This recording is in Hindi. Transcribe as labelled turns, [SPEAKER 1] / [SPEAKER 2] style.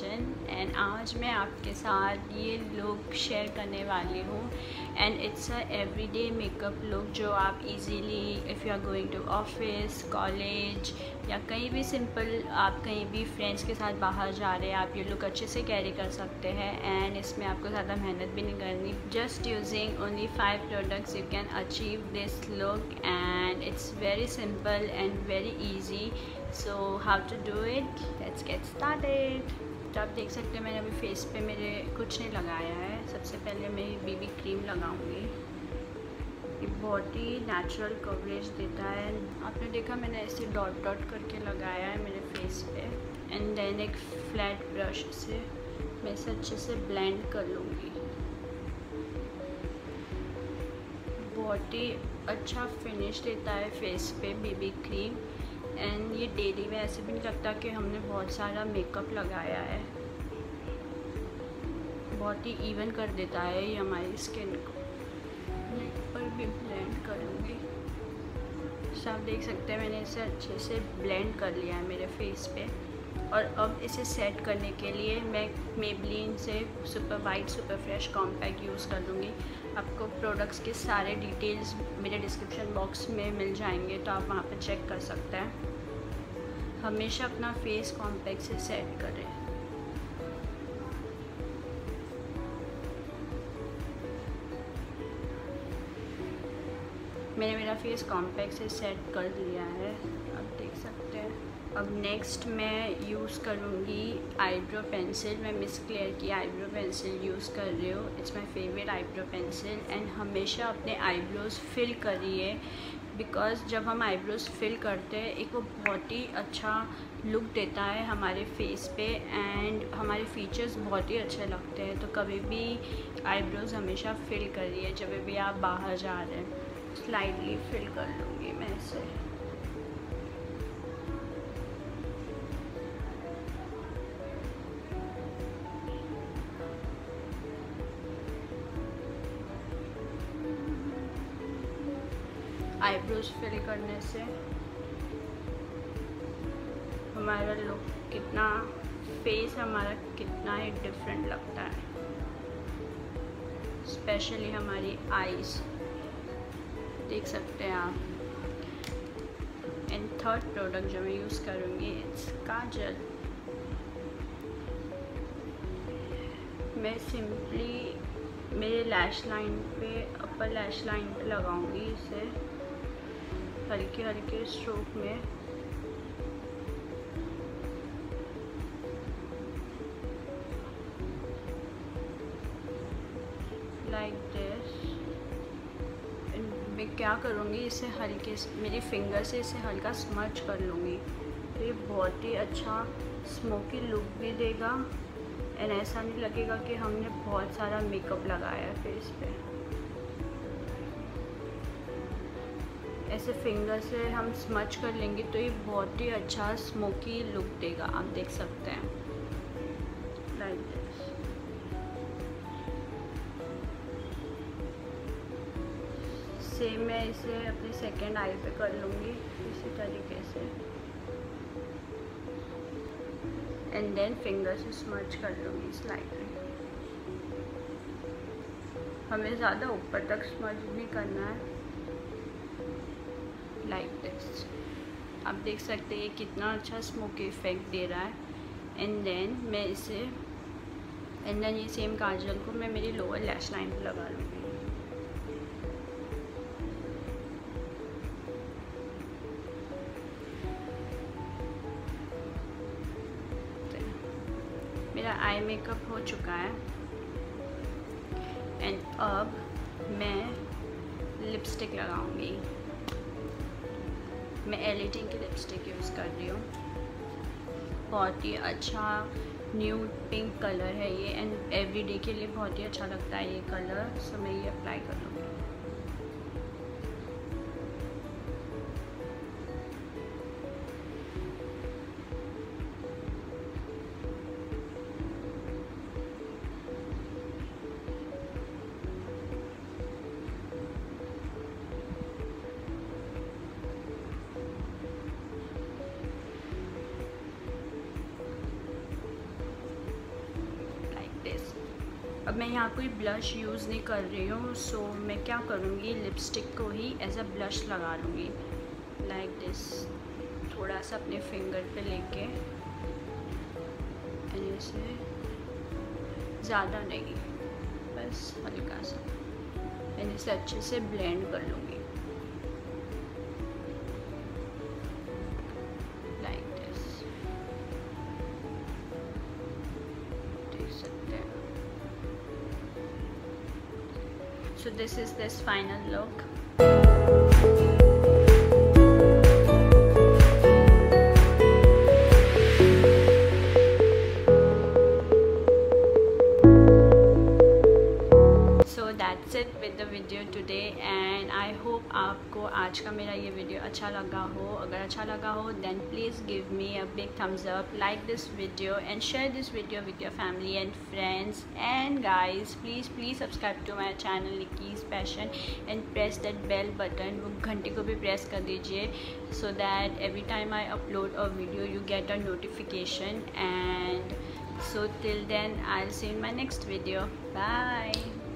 [SPEAKER 1] फाउंडेशन एंड आज मैं आपके साथ ये लुक शेयर करने वाली हूँ and it's a everyday makeup look जो आप easily if you are going to office, college या कहीं भी सिंपल आप कहीं भी फ्रेंड्स के साथ बाहर जा रहे हैं, आप ये लुक अच्छे से कैरी कर सकते हैं एंड इसमें आपको ज़्यादा मेहनत भी नहीं करनी। Just using only 5 products you can achieve this look and it's very simple and very easy. So how to do it, let's get started. तो आप देख सकते हैं मैंने अभी फेस पे मेरे कुछ नहीं लगाया है। सबसे पहले मैं बीबी क्रीम लगाऊंगी। ये बहुत ही नेचुरल कवरेज देता है। आपने देखा मैंने ऐसे डॉट डॉट करके लगाया है मेरे फेस पे एंड देन एक फ्लैट ब्रश से मैं इसे अच्छे से ब्लेंड कर लूँगी। बहुत ही अच्छा फिनिश देता है फेस पे बीबी क्रीम एंड ये डेली में ऐसे भी नहीं लगता कि हमने बहुत सारा मेकअप लगाया है। बहुत ही इवन कर देता है ये हमारी स्किन को। मैं ऊपर भी ब्लेंड करूँगी। सब देख सकते हैं मैंने इसे अच्छे से ब्लेंड कर लिया है मेरे फेस पे। और अब इसे सेट करने के लिए मैं मेबलिन से super white super fresh compact use कर लूँगी। आपको प्रोडक्ट्स के सारे डिटेल्स मेरे डिस्क्रिप्शन बॉक्स में मिल जाएंगे, तो आप वहाँ पर चेक कर सकते हैं। हमेशा अपना फेस कॉम्पैक्ट से सेट करें। मैंने मेरा फेस कॉम्पैक्ट से सेट कर लिया है, आप देख सकते हैं। अब नेक्स्ट मैं यूज़ करूँगी आईब्रो पेंसिल। मैं मिस क्लेयर की आईब्रो पेंसिल यूज़ कर रही हूँ। It's my favourite eyebrow pencil and हमेशा अपने आईब्रोज़ फिल करिए बिकॉज़ जब हम आईब्रोज़ फिल करते हैं एक वो बहुत ही अच्छा लुक देता है हमारे फेस पे एंड हमारे फीचर्स बहुत ही अच्छे लगते हैं। तो कभी भी आईब्रोज़ हमेशा फिल करिए जब भी आप बाहर जा रहे हैं। स्लाइडली फिल कर लूँगी मैं इसे। आईब्रोज फिल करने से हमारा लुक कितना, फेस हमारा कितना ही डिफरेंट लगता है, स्पेशली हमारी आईज देख सकते हैं आप। एंड थर्ड प्रोडक्ट जो मैं यूज़ करूँगी इट्स काजल। मैं सिंपली मेरे लैश लाइन पे, अपर लैश लाइन पे लगाऊंगी इसे हल्के हल्के स्ट्रोक में। Like this. मैं क्या करूँगी, इसे हल्के मेरी फिंगर से इसे हल्का स्मच कर लूँगी। तो ये बहुत ही अच्छा स्मोकी लुक भी देगा एंड ऐसा नहीं लगेगा कि हमने बहुत सारा मेकअप लगाया है फेस पे। ऐसे फिंगर से हम स्मच कर लेंगे तो ये बहुत ही अच्छा स्मोकी लुक देगा, आप देख सकते हैं। Like this. सेम मैं इसे अपने सेकेंड आई पे कर लूँगी इसी तरीके से एंड देन फिंगर से स्मच कर लूँगी स्लाइडली। हमें ज़्यादा ऊपर तक स्मच नहीं करना है। Like this. आप देख सकते हैं ये कितना अच्छा स्मोकी इफेक्ट दे रहा है। एंड देन मैं इसे ये सेम काजल को मैं मेरी लोअर लैश लाइन पर लगा लूँगी। मेरा आई मेकअप हो चुका है एंड अब मैं लिपस्टिक लगाऊंगी। मैं Elle की लिपस्टिक यूज़ कर रही हूँ। बहुत ही अच्छा न्यूड पिंक कलर है ये एंड एवरीडे के लिए बहुत ही अच्छा लगता है ये कलर। सो मैं ये अप्लाई कर लूँगी। अब मैं यहाँ कोई ब्लश यूज़ नहीं कर रही हूँ, सो मैं क्या करूँगी, लिपस्टिक को ही एज अ ब्लश लगा लूँगी लाइक दिस, थोड़ा सा अपने फिंगर पे लेके, ऐसे ज़्यादा नहीं, बस हल्का सा, मैंने इसे अच्छे से ब्लेंड कर लूँगी लाइक दिस, देख सकते हैं। So this is this final look. So that's it with the video today, and I hope आपको आज का मेरा ये वीडियो अच्छा लगा हो। अगर अच्छा लगा हो then please give me a big thumbs up, like this video and share this video with your family and friends, and guys please subscribe to my channel Nikki's Passion and press that bell button, वो घंटे को भी प्रेस कर दीजिए, so that every time I upload a video you get a notification. And so till then I'll see you in my next video. Bye.